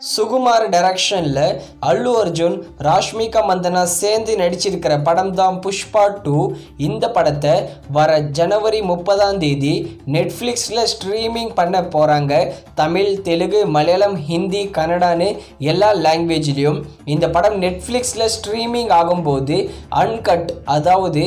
சுகுமார் டைரக்ஷன்ல அல்லு அர்ஜுன் ராஷ்மிகா மந்தனா சேர்ந்து நடிச்சிருக்கிற படம் தான் புஷ்பா 2. இந்த படத்தை வர ஜனவரி 30 நெட்ஃப்ளிக்ஸில் ஸ்ட்ரீமிங் பண்ண போகிறாங்க. தமிழ், தெலுங்கு, மலையாளம், ஹிந்தி, கன்னடான்னு எல்லா லாங்குவேஜ்லேயும் இந்த படம் நெட்ஃப்ளிக்ஸில் ஸ்ட்ரீமிங் ஆகும்போது அன்கட், அதாவது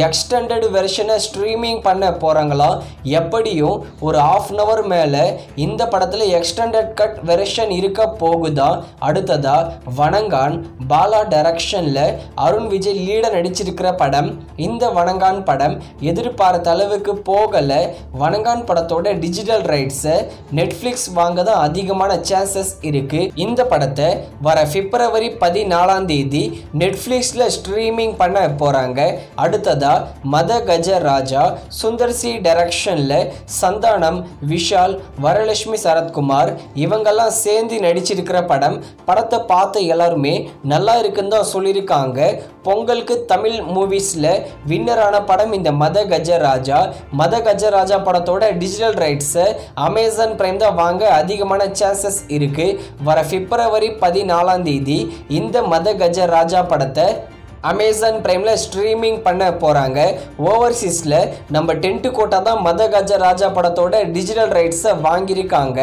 எக்ஸ்டெண்டட் வெர்ஷனை ஸ்ட்ரீமிங் பண்ண போகிறாங்களாம். எப்படியும் ஒரு ½ மேலே இந்த படத்தில் எக்ஸ்டெண்டட் கட் வெர்ஷன் இருக்க போகுதா. அடுத்ததா வணங்கான் பாலா டைரக்ஷன்ல அருண் விஜய் லீட நடிச்சிருக்கிற படம். இந்த வணங்கான் படம் எதிர்பார்த்த அளவுக்கு போகல. வணங்கான் படத்தோட டிஜிட்டல் ரைட்ஸை நெட்ஃப்ளிக்ஸ் வாங்க தான் அதிகமான சான்சஸ் இருக்கு. இந்த படத்தை வர பிப்ரவரி 14 நெட்ஃப்ளிக்ஸ்ல ஸ்ட்ரீமிங் பண்ண போறாங்க. அடுத்ததா மத கஜ ராஜா சுந்தர் சி டைரக்ஷன்ல சந்தானம், விஷால், வரலட்சுமி சரத்குமார் இவங்கெல்லாம் சேர்ந்து நடிச்சிருக்கிற படம். படத்தை பார்த்த எல்லாருமே நல்லா இருக்குன்னு தான் சொல்லியிருக்காங்க. பொங்கலுக்கு தமிழ் மூவிஸ்ல வின்னரான படம் இந்த மத கஜராஜா. மத கஜராஜா படத்தோட டிஜிட்டல் ரைட்ஸை அமேசான் பிரைம் தான் வாங்க அதிகமான சான்சஸ் இருக்கு. வர பிப்ரவரி 14 இந்த மத கஜராஜா படத்தை அமேசான் பிரைமில் ஸ்ட்ரீமிங் பண்ண போகிறாங்க. ஓவர்சீஸில் நம்ம டென்ட் கோட்டா தான் மத கஜ ராஜா படத்தோட டிஜிட்டல் ரைட்ஸை வாங்கியிருக்காங்க.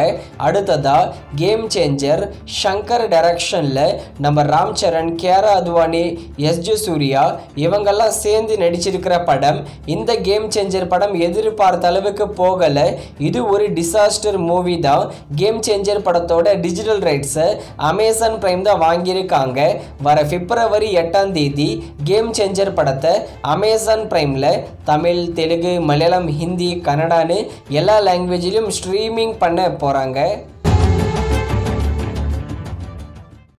அடுத்ததாக கேம் சேஞ்சர் ஷங்கர் டைரக்ஷனில் நம்ம ராம் சரண், கேரா அத்வானி, எஸ்ஜே சூர்யா இவங்கெல்லாம் சேர்ந்து நடிச்சிருக்கிற படம். இந்த கேம் சேஞ்சர் படம் எதிர்பார்த்த அளவுக்கு போகலை. இது ஒரு டிசாஸ்டர் மூவி தான். கேம் சேஞ்சர் படத்தோட டிஜிட்டல் ரைட்ஸை அமேசான் பிரைம் தான் வாங்கியிருக்காங்க. வர பிப்ரவரி 8 கேம் சேஞ்சர் படத்தை அமேசான் பிரைம்ல தமிழ், தெலுங்கு, மலையாளம், ஹிந்தி, கன்னடான்னு எல்லா லாங்குவேஜிலும் ஸ்ட்ரீமிங் பண்ண போறாங்க.